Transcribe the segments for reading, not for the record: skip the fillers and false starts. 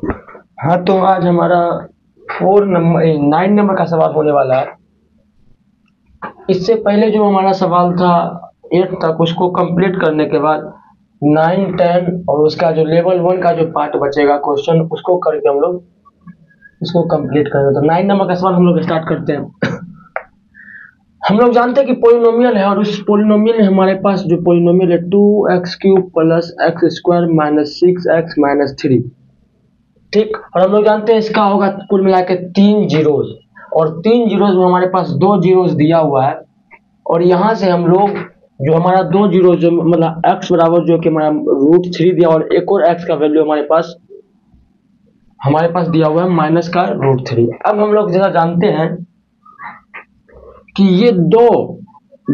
हाँ, तो आज हमारा 9 नंबर का सवाल होने वाला है। इससे पहले जो हमारा सवाल था 8 तक, उसको कंप्लीट करने के बाद 9, 10 और उसका जो लेवल 1 का जो पार्ट बचेगा क्वेश्चन, उसको करके हम लोग इसको कंप्लीट करेंगे। तो 9 नंबर का सवाल हम लोग स्टार्ट करते हैं। हम लोग जानते हैं कि पोलिनोमियल है, और उस पोलिनोमियल में हमारे पास जो पोलिनोमियल है 2x³ plus x² minus 6x-3, ठीक। और हम लोग जानते हैं इसका होगा कुल मिला के 3 जीरोज, और 3 जीरोज में हमारे पास 2 जीरोज दिया हुआ है। और यहाँ से हम लोग जो हमारा 2 जीरो जो मतलब x बराबर जो कि हमारा √3 दिया, और एक और x का वैल्यू हमारे पास दिया हुआ है माइनस का √3। अब हम लोग जैसा जानते हैं कि ये 2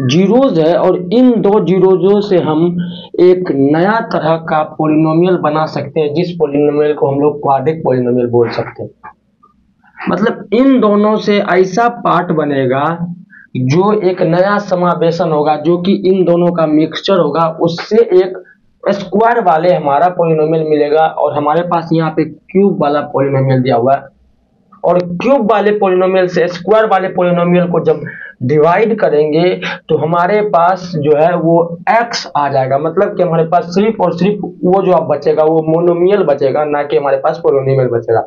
जीरोज है, और इन 2 जीरोजों से हम एक नया तरह का पोलिनोमियल बना सकते हैं, जिस पोलिनोमियल को हम लोग क्वाड्रिक पोलिनोमियल बोल सकते हैं। मतलब इन दोनों से ऐसा पार्ट बनेगा जो एक नया समावेशन होगा, जो कि इन दोनों का मिक्सचर होगा, उससे एक स्क्वायर वाले हमारा पोलिनोमियल मिलेगा। और हमारे पास यहाँ पे क्यूब वाला पोलिनोमियल दिया हुआ है, और क्यूब वाले पोलिनोमियल से स्क्वायर वाले पोलिनोमियल को जब डिवाइड करेंगे तो हमारे पास जो है वो x आ जाएगा। मतलब कि हमारे पास सिर्फ और सिर्फ वो जो अब बचेगा वो मोनोमियल बचेगा, ना कि हमारे पास पोलिनोमियल बचेगा।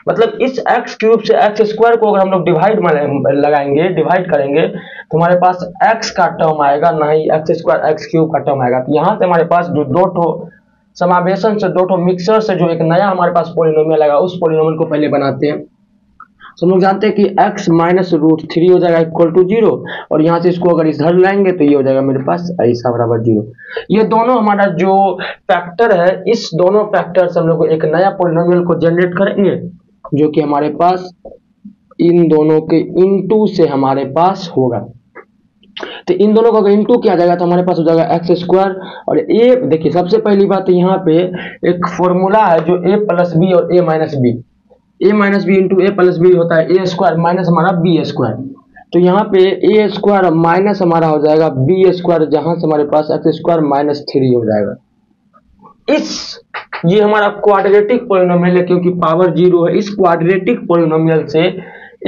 मतलब इस x³ से x² को अगर हम लोग डिवाइड करेंगे तो हमारे पास x का टर्म आएगा, ना ही x² x³ का टर्म आएगा। तो यहाँ से हमारे पास जो दो ठो समावेशन से, दो ठो मिक्सर से जो एक नया हमारे पास पोलिनोमियल आएगा, उस पोलिनोमियल को पहले बनाते हैं। तो हम लोग जानते हैं कि x माइनस √3 हो जाएगा इक्वल टू 0, और यहाँ से इसको अगर इधर लाएंगे तो ये हो जाएगा मेरे पास ऐसा बराबर 0। ये दोनों हमारा जो फैक्टर है, इस दोनों फैक्टर से हम लोग एक नया पोलिनोमियल को जनरेट करेंगे, जो कि हमारे पास इन दोनों के इनटू से हमारे पास होगा। तो इन दोनों का अगर इनटू किया जाएगा तो हमारे पास हो जाएगा x²। और ए देखिए, सबसे पहली बात यहाँ पे एक फॉर्मूला है जो a प्लस बी और a minus B, a minus B into a plus B होता है a² माइनस हमारा b²। तो यहाँ पे a² माइनस हमारा हो जाएगा b², जहां से हमारे पास x² माइनस 3 हो जाएगा। ये हमारा क्वाड्रेटिक पोलिनोमियल है, क्योंकि पावर 0 है। इस क्वाड्रेटिक पोलिनोमियल से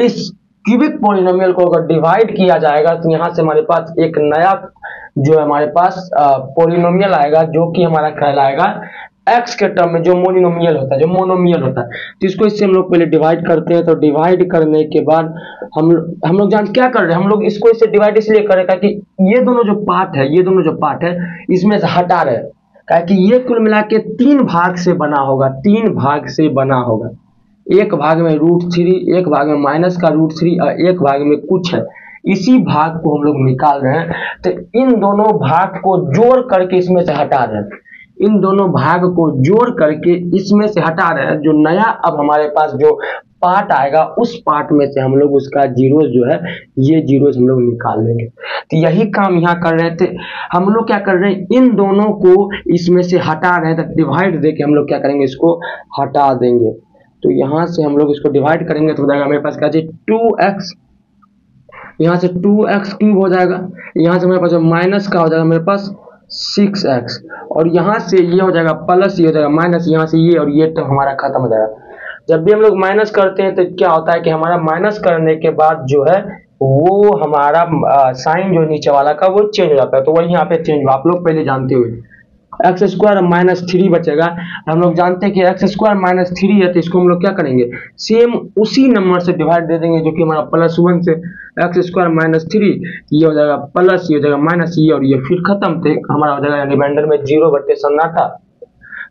इस क्यूबिक पोलिनोमियल को अगर डिवाइड किया जाएगा तो यहाँ से हमारे पास एक नया जो हमारे पास पोलिनोमियल आएगा, जो कि हमारा कहलाएगा x के टर्म में जो मोनोमियल होता है। तो इसको इससे हम लोग पहले डिवाइड करते हैं। तो डिवाइड करने के बाद हम लोग क्या कर रहे हैं, हम लोग इसको इससे डिवाइड इसलिए करें ताकि ये दोनों जो पार्ट है इसमें से हटा रहे हैं, कि ये कुल मिला के 3 भाग से बना होगा। एक भाग में √3, एक भाग में माइनस का √3 और एक भाग में कुछ है। इसी भाग को हम लोग निकाल रहे हैं। तो इन दोनों भाग को जोड़ करके इसमें से हटा रहे हैं। जो नया अब हमारे पास जो पार्ट आएगा, उस पार्ट में से हम लोग उसका जीरोज जो है, ये जीरोज हम लोग निकाल लेंगे। तो यही काम यहाँ कर रहे थे। हम लोग क्या कर रहे हैं, इन दोनों को इसमें से हटा रहे हैं। तो डिवाइड देके हम लोग क्या करेंगे, इसको हटा देंगे। तो यहाँ से हम लोग इसको डिवाइड करेंगे तो हो जाएगा मेरे पास क्या चीज 2x, यहाँ से 2x³ हो जाएगा। यहाँ से मेरे पास माइनस का हो जाएगा मेरे पास 6x, और यहाँ से ये हो जाएगा प्लस, ये हो जाएगा माइनस, यहाँ से ये और ये टर्म हमारा खत्म हो जाएगा। जब भी हम लोग माइनस करते हैं तो क्या होता है कि हमारा माइनस करने के बाद जो है वो हमारा साइन जो नीचे वाला का वो चेंज हो जाता है। तो वही यहाँ पे चेंज हुआ, आप लोग पहले जानते हुए। x² माइनस 3 बचेगा। हम लोग जानते हैं कि x² माइनस 3 है, तो इसको हम लोग क्या करेंगे, सेम उसी नंबर से डिवाइड दे देंगे, जो कि हमारा +1 से x² माइनस 3, ये हो जाएगा प्लस, ये हो जाएगा माइनस, ये और ये फिर खत्म। थे हमारा हो जाएगा रिमाइंडर में 0/सन्नाटा।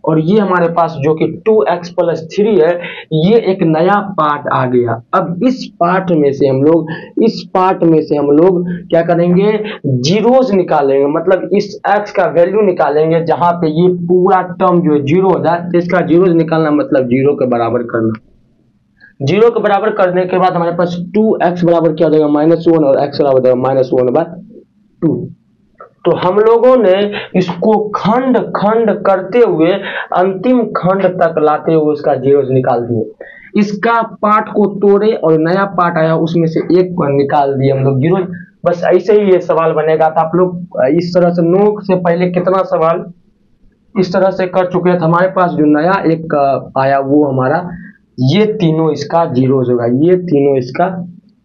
और ये हमारे पास जो कि 2x + 3 है, ये एक नया पार्ट आ गया। अब इस पार्ट में से हम लोग क्या करेंगे, जीरोज निकालेंगे। मतलब इस x का वैल्यू निकालेंगे जहां पे ये पूरा टर्म जो है 0 हो जाए, तो इसका जीरोज निकालना मतलब 0 के बराबर करना। 0 के बराबर करने के बाद हमारे पास 2x बराबर क्या हो जाएगा, -1, और x बराबर हो जाएगा -1/2। तो हम लोगों ने इसको खंड खंड करते हुए अंतिम खंड तक लाते हुए उसका जीरोज निकाल दिए। इसका पार्ट को तोड़े और नया पार्ट आया, उसमें से एक को निकाल दिए हम लोग जीरोज। बस ऐसे ही ये सवाल बनेगा। तो आप लोग इस तरह से नोक से पहले कितना सवाल इस तरह से कर चुके हैं। तो हमारे पास जो नया एक आया वो हमारा ये तीनों इसका जीरोज होगा, ये तीनों इसका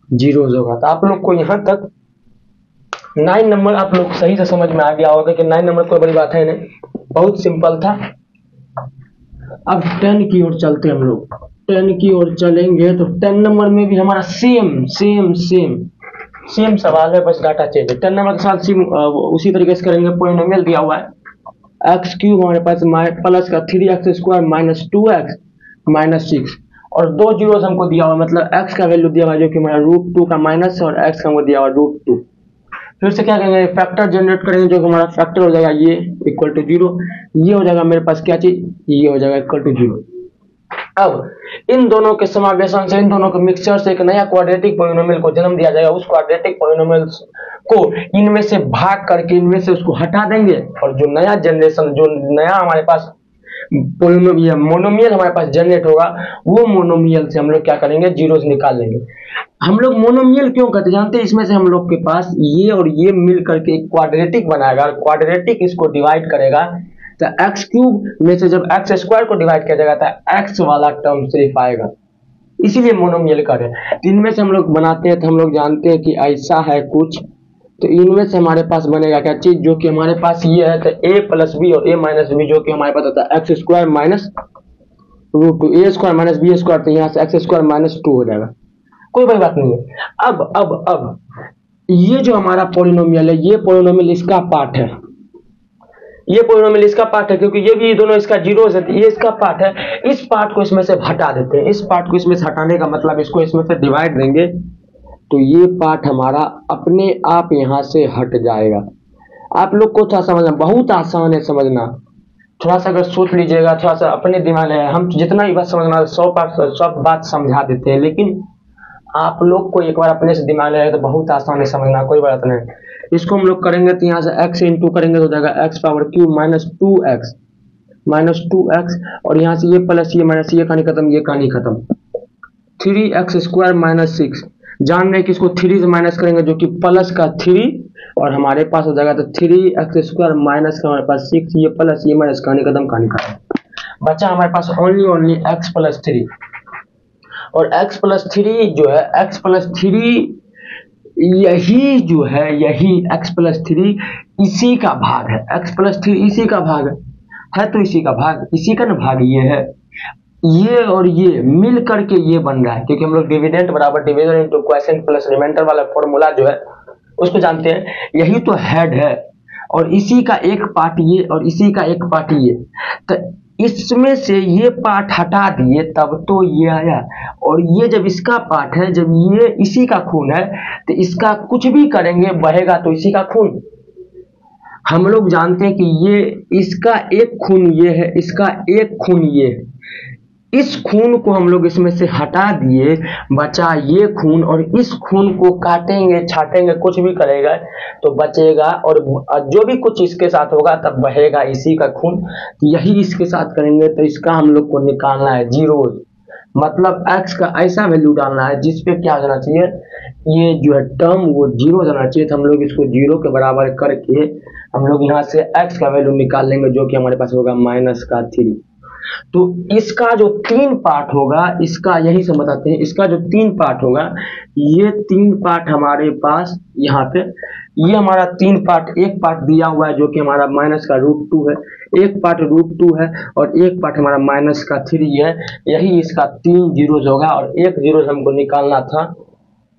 जीरोज होगा। तो आप लोग को यहाँ तक 9 नंबर आप लोग सही से समझ में आ गया होगा कि 9 नंबर कोई बड़ी बात है नहीं, बहुत सिंपल था। अब 10 की ओर चलते हैं हम लोग। 10 की ओर चलेंगे तो 10 नंबर में भी हमारा सेम सवाल है, बस डाटा चेंज है। 10 नंबर के साथ उसी तरीके से करेंगे। पॉलिनोमियल दिया हुआ है एक्स क्यूब हमारे पास प्लस का 3x square minus 2x minus 6 और 2 जीरोस हमको दिया हुआ, मतलब x का वैल्यू दिया हुआ जो कि हमारा √2 का माइनस है और x का हमको दिया हुआ √2। फिर से क्या करेंगे, फैक्टर जनरेट करेंगे जो कि हमारा फैक्टर हो जाएगा ये इक्वल टू 0, ये हो जाएगा मेरे पास क्या चीज, ये हो जाएगा इक्वल टू 0। अब इन दोनों के समावेशन से, इन दोनों के मिक्सचर से एक नया क्वाड्रेटिक पॉलिनोमियल को जन्म दिया जाएगा। उस क्वाड्रेटिक पॉलिनोमियल को इनमें से भाग करके इनमें से उसको हटा देंगे और जो नया जनरेशन, जो नया हमारे पास मोनोमियल हमारे पास जनरेट होगा, वो मोनोमियल से हम लोग क्या करेंगे, जीरोस निकाल लेंगे। हम लोग मोनोमियल क्यों कहते जानते हैं, इसमें से हम लोग के पास ये और ये मिल करके एक क्वाड्रेटिक बनाएगा, क्वाड्रेटिक इसको डिवाइड करेगा तो एक्स क्यूब में से जब एक्स स्क्वायर को डिवाइड किया जाएगा तो एक्स वाला टर्म सिर्फ आएगा, इसीलिए मोनोमियल कर रहे हैं। इनमें से हम लोग बनाते हैं तो हम लोग जानते हैं कि ऐसा है कुछ, तो इनमें से हमारे पास बनेगा क्या चीज, जो कि हमारे पास ये है तो a प्लस बी और a माइनस बी, जो कि हमारे पास होता है x square minus √2, a square minus B square, तो यहाँ से एक्स स्क्वायर माइनस 2 हो जाएगा, कोई बड़ी बात नहीं है। अब ये जो हमारा पॉलिनोमियल है, ये पॉलिनोमियल इसका पार्ट है, ये पॉलिनोमियल इसका पार्ट है, क्योंकि ये भी दोनों इसका जीरोस है, ये इसका पार्ट है। इस पार्ट को इसमें से हटा देते हैं, इस पार्ट को इसमें से हटाने का मतलब इसको इसमें से डिवाइड देंगे तो ये पार्ट हमारा अपने आप यहाँ से हट जाएगा। आप लोग को थोड़ा समझना बहुत आसान है, समझना थोड़ा सा अगर सोच लीजिएगा, थोड़ा सा अपने दिमाग में, हम जितना भी बात समझना 100 बात समझा देते हैं, लेकिन आप लोग को एक बार अपने से दिमाग लगाए तो बहुत आसान है समझना, कोई बात नहीं। इसको हम लोग करेंगे तो यहाँ से x इंटू करेंगे तो हो जाएगा x power cube minus 2x और यहाँ से ये प्लस ये माइनस, ये कहानी खत्म, ये कहानी खत्म। 3x स्क्वायर माइनस 6, जान रहे कि इसको 3 से माइनस करेंगे जो कि प्लस का 3 और हमारे पास हो जाएगा तो 3x स्क्वायर माइनस का हमारे पास 6, ये प्लस ये माइनस, कहानी खत्म, कहानी खत्म। बचा हमारे पास ओनली x प्लस 3 और x प्लस 3 जो है, x प्लस 3 यही जो है, यही x प्लस 3 इसी का भाग है, x प्लस 3 इसी का भाग है तो इसी का भाग, इसी का ना भाग ये है, ये और ये मिल करके ये बन रहा है, क्योंकि हम लोग डिविडेंड बराबर division into quotient plus remainder वाला फॉर्मूला जो है उसको जानते हैं, यही तो हेड है और इसी का एक पार्ट ये और इसी का एक पार्ट ये, तो इसमें से ये पार्ट हटा दिए तब तो ये आया, और ये जब इसका पार्ट है, जब ये इसी का खून है तो इसका कुछ भी करेंगे बहेगा तो इसी का खून। हम लोग जानते हैं कि ये इसका एक खून ये है, इसका एक खून ये है, इस खून को हम लोग इसमें से हटा दिए, बचा ये खून और इस खून को काटेंगे छाटेंगे कुछ भी करेगा तो बचेगा, और जो भी कुछ इसके साथ होगा तब बहेगा इसी का खून। यही इसके साथ करेंगे तो इसका हम लोग को निकालना है जीरोज, मतलब x का ऐसा वैल्यू डालना है जिसपे क्या जाना चाहिए, ये जो है टर्म वो जीरो जाना चाहिए। तो हम लोग इसको जीरो के बराबर करके हम लोग यहाँ से x का वैल्यू निकाल लेंगे जो कि हमारे पास होगा -3। तो इसका जो 3 पार्ट होगा, इसका यही से बताते हैं, इसका जो 3 पार्ट होगा, ये 3 पार्ट हमारे पास यहाँ पे, ये हमारा 3 पार्ट, एक पार्ट दिया हुआ है जो कि हमारा माइनस का √2 है, एक पार्ट √2 है और एक पार्ट हमारा -3 है, यही इसका 3 जीरोज होगा और एक जीरोज हमको निकालना था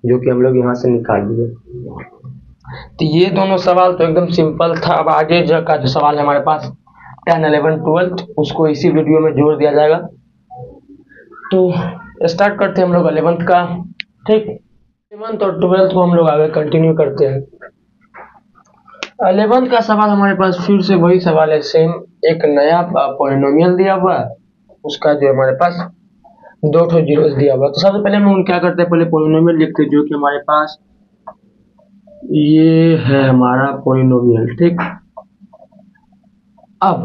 जो कि हम लोग यहाँ से निकाल दिए। तो ये दोनों सवाल तो एकदम सिंपल था। अब आगे का जो सवाल है हमारे पास 10, 11, 12 उसको इसी वीडियो में जोड़ दिया जाएगा। तो स्टार्ट करते हैं हम लोग 11th का, ठीक। 11th और 12th को हम लोग आगे कंटिन्यू करते हैं। 11th का सवाल हमारे पास फिर से वही सवाल है, सेम एक नया पॉलिनोमियल दिया हुआ है, उसका जो हमारे पास 2 जीरोस दिया हुआ है। तो सबसे पहले हम क्या करते हैं, पहले पॉलिनोमियल लिखते हैं जो कि हमारे पास ये है हमारा पॉलिनोमियल, ठीक। अब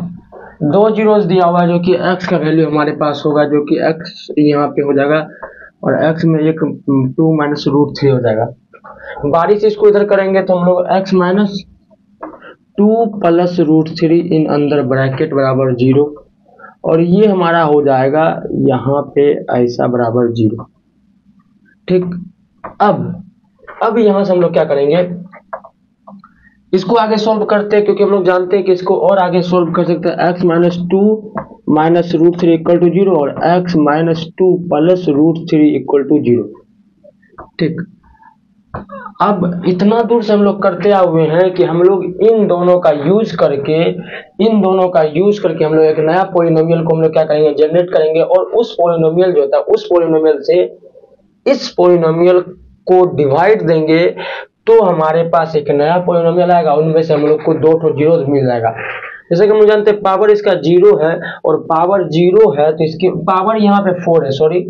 2 जीरोस दिया हुआ है जो कि x का वैल्यू हमारे पास होगा जो कि x यहाँ पे हो जाएगा और x में एक 2 माइनस √3 हो जाएगा। बारी से इसको इधर करेंगे तो हम लोग x minus 2 plus root three इन अंदर ब्रैकेट बराबर 0, और ये हमारा हो जाएगा यहाँ पे ऐसा बराबर 0। ठीक, अब यहाँ से हम लोग क्या करेंगे, इसको आगे सोल्व करते हैं, क्योंकि हम लोग जानते हैं कि इसको और आगे सोल्व कर सकते हैं। x minus two minus root three equal to 0 और x minus two plus root three equal to 0। ठीक, अब इतना दूर से हम लोग करते आ हुए हैं कि हम लोग इन दोनों का यूज करके हम लोग एक नया पॉलिनोमियल को हम लोग क्या करेंगे, जनरेट करेंगे, और उस पॉलिनोमियल जो होता है उस पॉलिनोमियल से इस पॉलिनोमियल को डिवाइड देंगे, तो हमारे पास एक नया पॉलिनोमियल आएगा, उनमें से हम लोग को 2 जीरोस मिल जाएगा। जैसे कि हम जानते हैं पावर इसका 0 है और पावर 0 है, तो इसकी पावर यहाँ पे 4 है, सॉरी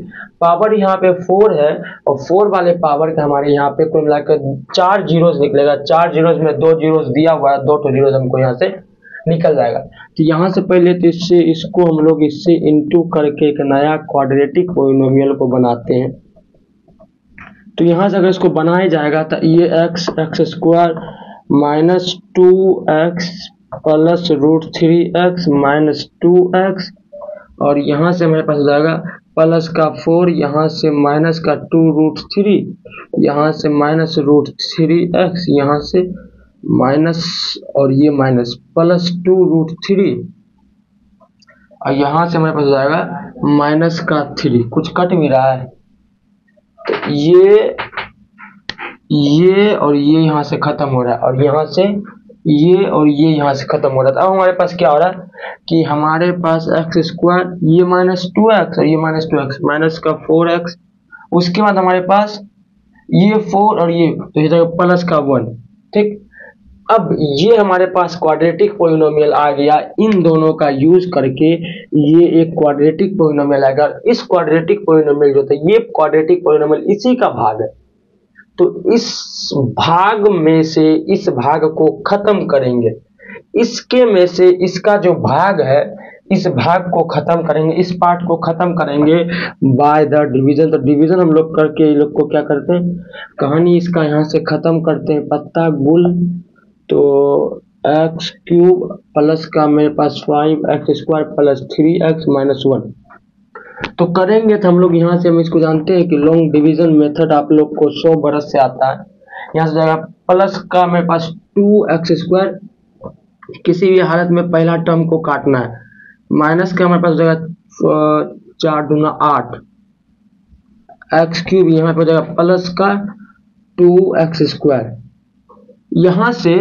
पावर यहाँ पे 4 है, और 4 वाले पावर का हमारे यहाँ पे कुल मिलाकर 4 जीरोस निकलेगा। 4 जीरोस में 2 जीरोस दिया हुआ है, 2 जीरोस हमको यहाँ से निकल जाएगा। तो यहाँ से पहले तो इसको हम लोग इससे इंटू करके एक नया क्वाड्रेटिक पॉलिनोमियल को बनाते हैं। तो यहाँ से अगर इसको बनाया जाएगा तो ये x square minus 2x plus root three x minus 2x, और यहाँ से हमारे पास हो जाएगा प्लस का 4, यहाँ से माइनस का 2 रूट थ्री, यहाँ से माइनस रूट थ्री एक्स, यहाँ से माइनस और ये माइनस प्लस 2 रूट थ्री, और यहाँ से हमारे पास हो जाएगा माइनस का 3। कुछ कट भी रहा है, तो ये और ये यहाँ से खत्म हो रहा है, और यहाँ से ये और ये यहाँ से खत्म हो रहा था। अब हमारे पास क्या हो रहा है कि हमारे पास एक्स स्क्वायर, ये माइनस 2x और ये माइनस 2x, माइनस का 4x, उसके बाद हमारे पास ये 4 और ये, तो ये जाएगा प्लस का 1। ठीक, अब ये हमारे पास क्वाड्रेटिक पॉलिनोमियल आ गया। इन दोनों का यूज करके ये एक क्वाड्रेटिक पॉलिनोमियल आएगा। इस क्वाड्रेटिक पॉलिनोमियल जो होता है, ये क्वाड्रेटिक पॉलिनोमियल इसी का भाग है, तो इस भाग में से इस भाग को खत्म करेंगे, इसके में से इसका जो भाग है इस भाग को खत्म करेंगे, इस पार्ट को खत्म करेंगे बाय द डिवीजन। तो डिवीजन हम लोग करके ये लोग को क्या करते हैं, कहानी इसका यहाँ से खत्म करते हैं, पत्ता गुल। तो एक्स क्यूब प्लस का मेरे पास 5x square plus 3x minus 1। तो करेंगे तो हम लोग यहाँ से हम इसको जानते हैं कि लॉन्ग डिवीजन मेथड आप लोग को 100 बरस से आता है। यहाँ से जाएगा प्लस का मेरे पास 2x स्क्वायर, किसी भी हालत में पहला टर्म को काटना है, माइनस का हमारे पास जाएगा 4 दूना 8 एक्स क्यूब, यहाँ पर जाएगा प्लस का 2x स्क्वायर, यहाँ से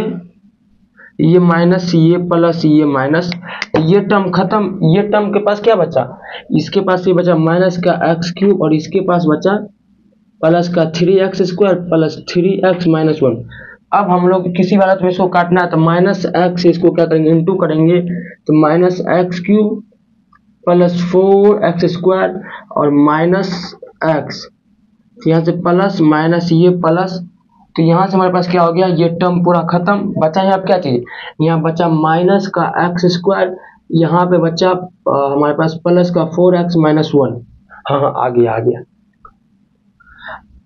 ये माइनस ये प्लस ये माइनस, ये टर्म खत्म। ये टर्म के पास क्या बचा, इसके पास ये बचा माइनस का एक्स क्यूब, और इसके पास बचा प्लस का 3x square plus 3x minus 1। अब हम लोग किसी हालत में इसको काटना है, तो माइनस एक्स इसको क्या करेंगे, इंटू करेंगे, तो minus x cube plus 4x square और माइनस एक्स, यहाँ से प्लस माइनस ये प्लस, तो यहाँ से हमारे पास क्या हो गया, ये टर्म पूरा खत्म। बचा यहाँ क्या चीज, यहाँ बचा माइनस का एक्स स्क्वायर, यहाँ पे बचा हमारे पास प्लस का 4x माइनस 1। हाँ आ गया।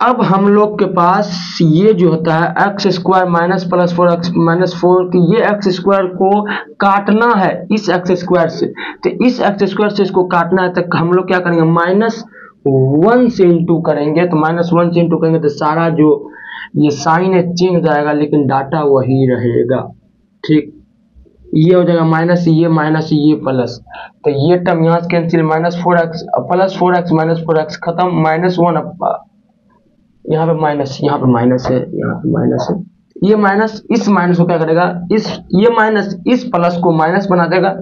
अब हम लोग के पास ये जो होता है x square minus plus 4x minus 4, तो ये एक्स स्क्वायर को काटना है इस एक्स स्क्वायर से, तो इस एक्स स्क्वायर से इसको काटना है, तो हम लोग क्या करेंगे, माइनस 1 से इंटू करेंगे। तो माइनस 1 से इंटू करेंगे तो सारा जो ये साइन है चेंज हो जाएगा, लेकिन डाटा वही रहेगा। ठीक, ये हो जाएगा माइनस ये प्लस, तो ये टर्म यहाँ से cancel, minus 4x plus 4x minus 4x खत्म, माइनस 1 यहाँ पे माइनस है, यहाँ पे माइनस है, ये माइनस इस माइनस को क्या करेगा, ये माइनस इस प्लस को माइनस बना देगा,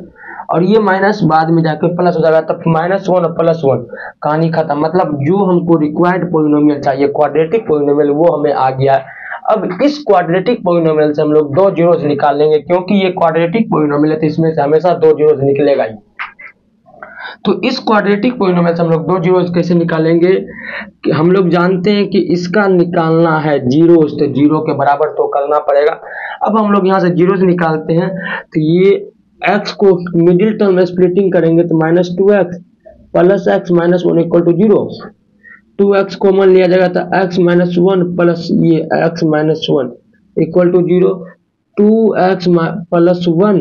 और ये माइनस बाद में जाकर प्लस हो जाएगा, तब माइनस 1 और प्लस 1 कहानी खत्म। मतलब जो हमको रिक्वायर्ड पॉलिनोमियल चाहिए क्वाड्रेटिक पॉलिनोमियल, वो हमें आ गया। अब इस क्वाड्रेटिक पॉलिनोमियल से हम लोग 2 जीरोस निकाल लेंगे, क्योंकि ये क्वाड्रेटिक पॉलिनोमियल है तो इसमें से हमेशा 2 जीरोस निकलेगा ही। तो इस क्वाड्रेटिक पॉलिनोमियल से हम लोग 2 जीरोस कैसे निकालेंगे, कि हम लोग जानते हैं कि इसका निकालना है जीरोस, तो जीरो के बराबर तो करना पड़ेगा। अब हम लोग यहाँ से जीरोस निकालते हैं, तो ये x को मिडिल टर्म में स्प्लिटिंग करेंगे, तो minus 2x plus x minus 1 equal to 0। 2x common लिया जाएगा, तो x माइनस 1 प्लस ये x minus 1 equal to 0। 2x plus 1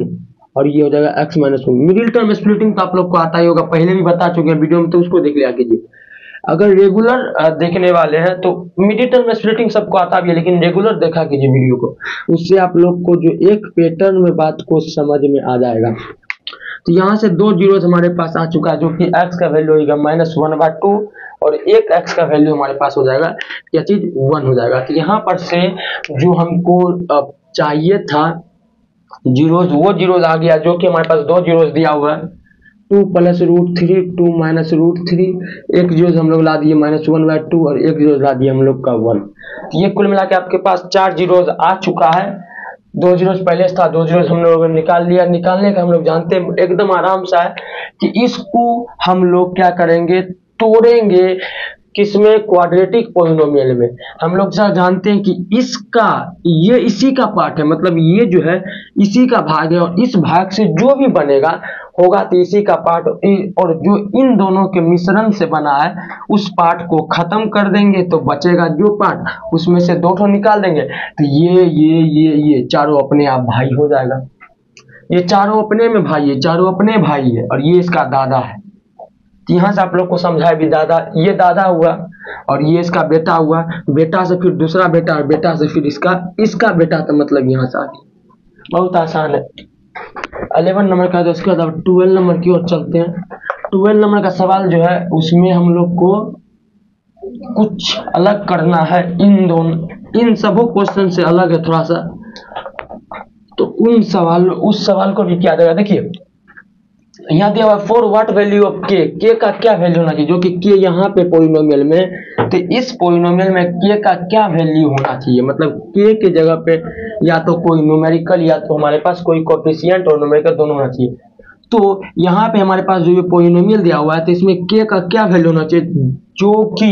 और ये हो जाएगा x minus 1। Middle term splitting तो आप लोग को आता ही होगा, पहले भी बता चुके हैं वीडियो में, तो उसको देख लिया कीजिए। अगर रेगुलर देखने वाले हैं तो मिडिल टर्म स्प्लिटिंग सबको आता भी है, लेकिन रेगुलर देखा कीजिए वीडियो को, उससे आप लोग को जो एक पैटर्न में बात को समझ में आ जाएगा। तो यहाँ से दो जीरोस हमारे पास आ चुका है, जो कि x का वैल्यू होगा -1/2 और एक x का वैल्यू हमारे पास हो जाएगा, क्या चीज 1 हो जाएगा। तो यहाँ पर से जो हमको चाहिए था जीरोस, वो जीरोस आ गया, जो कि हमारे पास दो जीरोस दिया हुआ है, 2 + √3 2 - √3, एक जीरोस हम लोग ला दिए -1/2 और एक जीरोस ला दिए हम लोग का 1। तो ये कुल मिला के आपके पास 4 जीरोस आ चुका है। 2 जीरोस पहले था, 2 जीरोस हम लोगों ने निकाल लिया। निकालने का हम लोग जानते हैं एकदम आराम से है कि इसको हम लोग क्या करेंगे, तोड़ेंगे किसमें, क्वाड्रेटिक पोलिनोमियल में। हम लोग जानते हैं कि इसका ये इसी का पार्ट है, मतलब ये जो है इसी का भाग है, और इस भाग से जो भी बनेगा होगा तो इसी का पार्ट, और जो इन दोनों के मिश्रण से बना है उस पार्ट को खत्म कर देंगे तो बचेगा जो पार्ट, उसमें से दो ठो निकाल देंगे। तो ये चारों अपने आप भाई हो जाएगा। ये चारों अपने में भाई है, चारों अपने भाई है, और ये इसका दादा है। तो यहाँ से आप लोग को समझाया भी, दादा ये दादा हुआ और ये इसका बेटा हुआ, बेटा से फिर दूसरा बेटा और बेटा से फिर इसका बेटा, तो मतलब यहाँ से आगे बहुत आसान है। 11 नंबर का, तो उसके बाद अब 12 नंबर की ओर चलते हैं। 12 नंबर का सवाल जो है उसमें हम लोग को कुछ अलग करना है, इन सबों क्वेश्चन से अलग है थोड़ा सा। तो उस सवाल को भी क्या देगा, देखिए यहाँ दिया हुआ 4 व्हाट वैल्यू ऑफ के का क्या वैल्यू होना चाहिए, जो कि के यहाँ पे पोलिनोमियल में, तो इस पोलिनोमियल में के का क्या वैल्यू होना चाहिए, मतलब के जगह पे या तो कोई न्यूमेरिकल या तो हमारे पास कोई कोएफिशिएंट और न्यूमेरिकल दोनों होना चाहिए। तो यहाँ पे हमारे पास जो ये पोलिनोमियल दिया हुआ है, तो इसमें के का क्या वैल्यू होना चाहिए, जो कि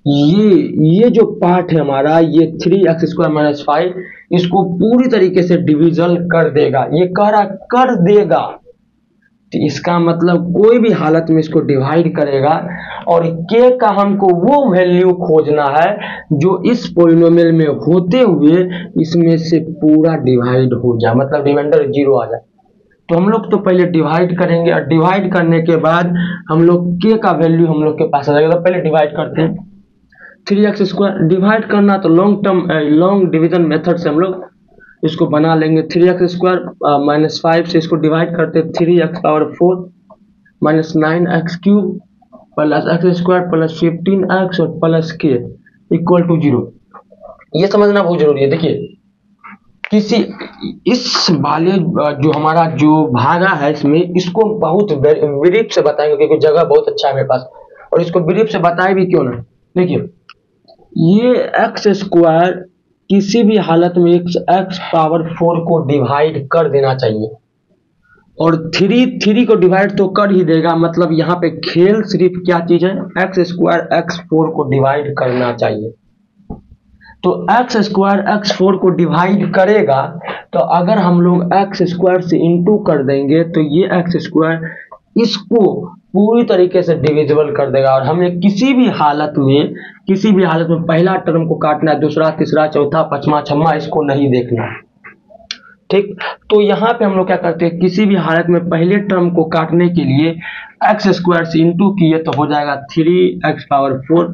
ये जो पार्ट है हमारा, ये 3x² - 5 इसको पूरी तरीके से डिविजन कर देगा। ये कर देगा, तो इसका मतलब कोई भी हालत में इसको डिवाइड करेगा, और के का हमको वो वैल्यू खोजना है जो इस पोलिनोमियल में होते हुए इसमें से पूरा डिवाइड हो जाए, मतलब रिमाइंडर 0 आ जाए। तो हम लोग तो पहले डिवाइड करेंगे, और डिवाइड करने के बाद हम लोग के का वैल्यू हम लोग के पास आ जाएगा। तो पहले डिवाइड करते हैं, 3x² डिवाइड करना तो लॉन्ग डिवीजन मेथड से हम लोग इसको बना लेंगे। 3x² - 5 से इसको डिवाइड करते, 3x⁴ - 9x³ + x² + 15x और प्लस k = 0। ये समझना बहुत जरूरी है। देखिए इस वाले जो हमारा जो भागा है इसमें, इसको बहुत ब्रीफ से बताएंगे क्योंकि जगह बहुत अच्छा है मेरे पास, और इसको ब्रीफ से बताए भी क्यों ना। देखिए ये x² किसी भी हालत में x⁴ को डिवाइड कर देना चाहिए, और 3 को डिवाइड तो कर ही देगा, मतलब यहाँ पे खेल सिर्फ क्या चीज है, x² x4 को डिवाइड करना चाहिए। तो x² x4 को डिवाइड करेगा, तो अगर हम लोग x² से इंटू कर देंगे तो ये x² इसको पूरी तरीके से डिविजिबल कर देगा, और हमें किसी भी हालत में पहला टर्म को काटना है, दूसरा तीसरा चौथा पांचवा छठवां इसको नहीं देखना है, ठीक। तो यहाँ पे हम लोग क्या करते हैं, किसी भी हालत में पहले टर्म को काटने के लिए x² से इंटू किए तो हो जाएगा 3x⁴,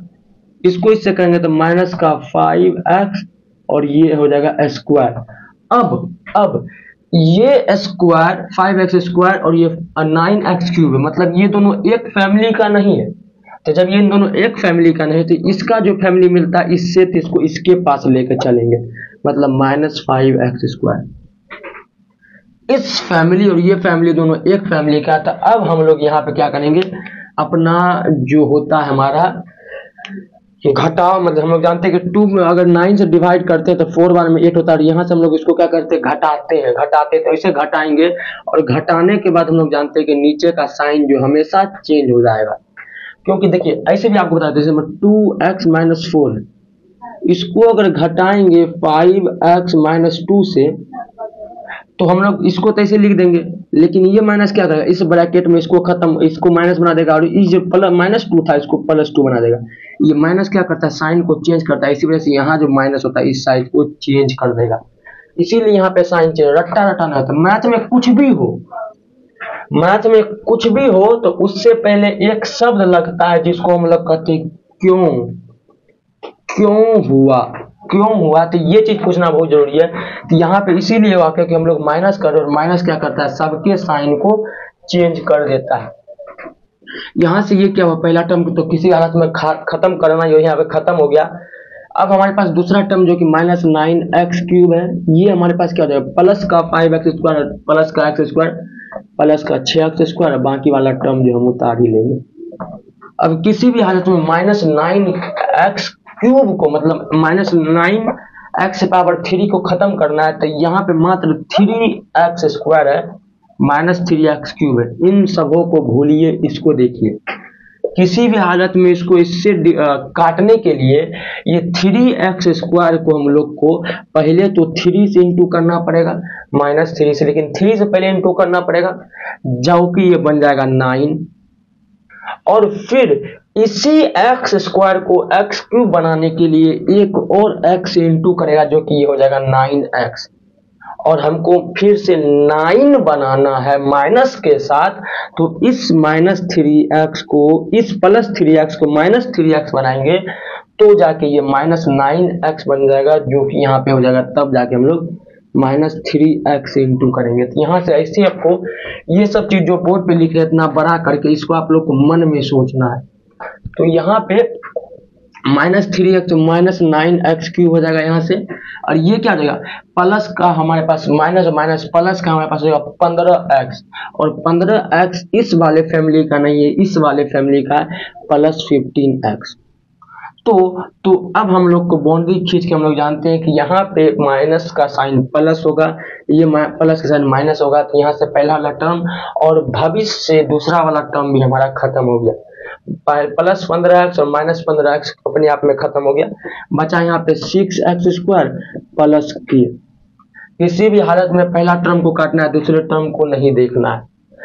इसको इससे करेंगे तो -5x और ये हो जाएगा स्क्वायर। अब ये स्क्वायर 5x² और ये 9x³ है, मतलब ये दोनों एक फैमिली का नहीं है। तो जब ये इन दोनों एक फैमिली का नहीं है, तो इसका जो फैमिली मिलता है इससे, तो इसको इसके पास लेकर चलेंगे, मतलब -5x²। इस फैमिली और ये फैमिली दोनों एक फैमिली का था। अब हम लोग यहाँ पे क्या करेंगे, अपना जो होता है हमारा घटाओ, मतलब हम लोग जानते हैं कि 2 में अगर 9 से डिवाइड करते हैं तो 4 बार में 8 होता है, यहाँ से हम लोग इसको क्या करते हैं, घटाते हैं तो ऐसे घटाएंगे, और घटाने के बाद हम लोग जानते हैं कि नीचे का साइन जो हमेशा चेंज हो जाएगा, क्योंकि देखिए ऐसे भी आपको बताते हैं 2x - 4 इसको अगर घटाएंगे 5x - 2 से, तो हम लोग इसको तो ऐसे लिख देंगे, लेकिन ये माइनस क्या करेगा, इस ब्रैकेट में इसको माइनस बना देगा, और इस जो -2 था इसको +2 बना देगा। ये माइनस क्या करता है, साइन को चेंज करता है, इसी वजह से यहाँ जो माइनस होता है इस साइड को चेंज कर देगा। इसीलिए यहाँ पे साइन चेंज, रट्टा रट्टा नहीं होता। मैथ में कुछ भी हो, मैथ में कुछ भी हो तो उससे पहले एक शब्द लगता है जिसको हम लोग कहते हैं क्यों, क्यों हुआ, क्यों हुआ। तो ये चीज पूछना बहुत जरूरी है। तो यहाँ पे इसीलिए हुआ क्योंकि हम लोग माइनस कर रहे हैं, और माइनस क्या करता है, सबके साइन को चेंज कर देता है। यहाँ से ये क्या हुआ, पहला टर्म तो किसी हालत में खत्म करना, ये यहाँ पे खत्म हो गया। अब हमारे पास दूसरा टर्म जो कि माइनस 9x³ है, ये हमारे पास क्या हो जाएगा, प्लस का 5x² प्लस का x² प्लस का 6x², बाकी वाला टर्म जो हम उतार ही लेंगे। अब किसी भी हालत में माइनस 9x³ को मतलब माइनस 9x³ को खत्म करना है, तो यहाँ पे मात्र 3x² है, माइनस 3x³ है। इन सबों को भूलिए, इसको देखिए। किसी भी हालत में इसको इससे काटने के लिए ये 3x² को हम लोग को पहले तो 3 से इंटू करना पड़ेगा, माइनस 3 से, लेकिन 3 से पहले इंटू करना पड़ेगा, जो कि ये बन जाएगा 9। और फिर इसी x² को x³ बनाने के लिए एक और x से इंटू करेगा, जो कि ये हो जाएगा 9x। और हमको फिर से 9 बनाना है माइनस के साथ, तो इस माइनस 3x को, इस प्लस 3x को माइनस 3x बनाएंगे, तो जाके ये माइनस 9x बन जाएगा, जो कि यहाँ पे हो जाएगा। तब जाके हम लोग माइनस 3x से इंटू करेंगे। तो यहाँ से ऐसे आपको ये सब चीज जो बोर्ड पे लिख रहे इतना बड़ा करके, इसको आप लोग को मन में सोचना है। तो यहाँ पे माइनस 3x तो माइनस 9x³ हो जाएगा यहाँ से। और ये क्या हो जाएगा, प्लस का हमारे पास माइनस माइनस प्लस का हमारे पास हो जाएगा 15x, और 15x इस वाले फैमिली का नहीं है, इस वाले फैमिली का प्लस 15x। तो अब हम लोग को बाउंड्री खींच के हम लोग जानते हैं कि यहाँ पे माइनस का साइन प्लस होगा, ये प्लस का साइन माइनस होगा। तो यहाँ से पहला वाला टर्म और भविष्य से दूसरा वाला टर्म भी हमारा खत्म हो गया। प्लस 15x और माइनस 15x अपने आप में खत्म हो गया। बचा यहाँ पे 6x² प्लस k। किसी भी हालत में पहला टर्म को काटना है, दूसरे टर्म को नहीं देखना है।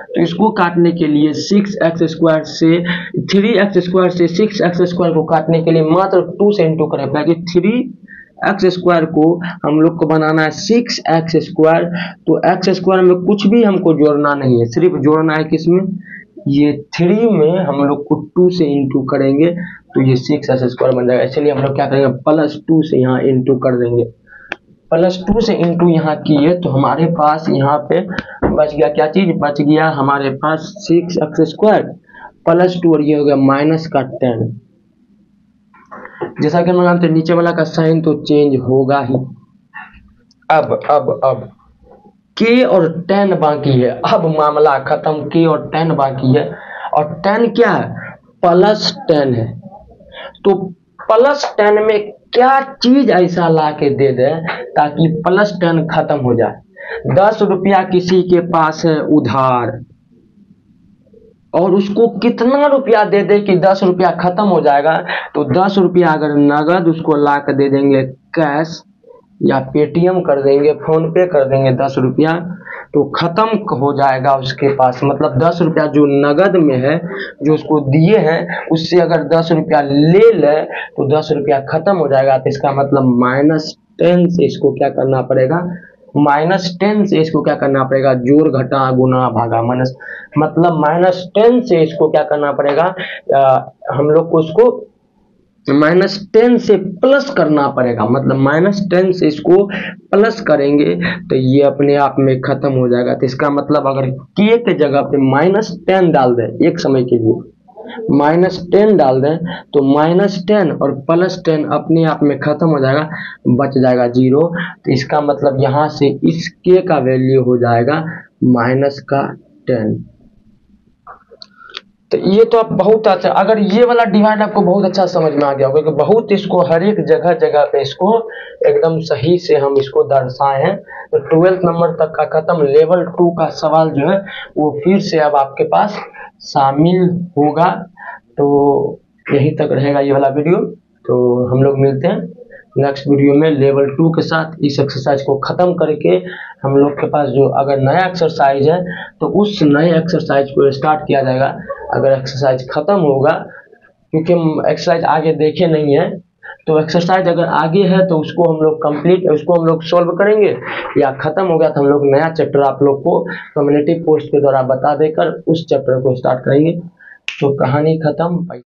तो इसको काटने के लिए 6x² से 3x² से 6x² को काटने के लिए मात्र 2 से इंटू करें, ताकि 3x² को हम लोग को बनाना है 6x²। तो x² में कुछ भी हमको जोड़ना नहीं है, सिर्फ जोड़ना है किसमें, ये 3 में हम लोग को 2 से इंटू करेंगे, तो ये 6x² बन जाएगा। इसलिए हम लोग क्या करेंगे, प्लस 2 से यहाँ इंटू कर देंगे। प्लस 2 से इंटू यहाँ किए तो हमारे पास यहाँ पे बच गया क्या चीज, बच गया हमारे पास 6x² प्लस 2, और ये हो गया माइनस का 10। जैसा कि हम जानते हैं नीचे वाला का साइन तो चेंज होगा ही। अब k और 10 बाकी है, अब मामला खत्म। k और 10 बाकी है, और 10 क्या है, प्लस 10 है। तो प्लस 10 में क्या चीज ऐसा ला के दे दे ताकि प्लस 10 खत्म हो जाए। 10 रुपया किसी के पास है उधार, और उसको कितना रुपया दे दे कि 10 रुपया खत्म हो जाएगा, तो 10 रुपया अगर नगद उसको ला कर दे देंगे कैश, या पेटीएम कर देंगे, फोन पे कर देंगे 10 रुपया, तो खत्म हो जाएगा उसके पास। मतलब 10 रुपया जो नगद में है, जो उसको दिए हैं, उससे अगर 10 रुपया ले ले तो 10 रुपया खत्म हो जाएगा। तो इसका मतलब -10 से इसको क्या करना पड़ेगा, -10 से इसको क्या करना पड़ेगा, जोड़ घटा गुना भागा माइनस, मतलब -10 से इसको क्या करना पड़ेगा, हम लोग को उसको -10 से प्लस करना पड़ेगा। मतलब -10 से इसको प्लस करेंगे तो ये अपने आप में खत्म हो जाएगा। तो इसका मतलब अगर k के जगह पे -10 डाल दें एक समय के लिए, -10 डाल दें तो -10 और +10 अपने आप में खत्म हो जाएगा, बच जाएगा 0। तो इसका मतलब यहाँ से इस k का वैल्यू हो जाएगा -10। तो ये तो आप बहुत अच्छा, अगर ये वाला डिवाइड आपको बहुत अच्छा समझ में आ गया होगा, क्योंकि बहुत इसको हर एक जगह पे इसको एकदम सही से हम इसको दर्शाए हैं। तो 12th नंबर तक का खत्म, लेवल 2 का सवाल जो है वो फिर से अब आपके पास शामिल होगा। तो यहीं तक रहेगा ये वाला वीडियो। तो हम लोग मिलते हैं नेक्स्ट वीडियो में लेवल 2 के साथ। इस एक्सरसाइज को ख़त्म करके हम लोग के पास जो अगर नया एक्सरसाइज है तो उस नए एक्सरसाइज को स्टार्ट किया जाएगा। अगर एक्सरसाइज ख़त्म होगा, क्योंकि हम एक्सरसाइज आगे देखे नहीं है, तो एक्सरसाइज अगर आगे है तो उसको हम लोग कंप्लीट, उसको हम लोग सॉल्व करेंगे, या खत्म हो गया तो हम लोग नया चैप्टर आप लोग को कम्युनिटी पोस्ट के द्वारा बता देकर उस चैप्टर को स्टार्ट करेंगे। तो कहानी खत्म।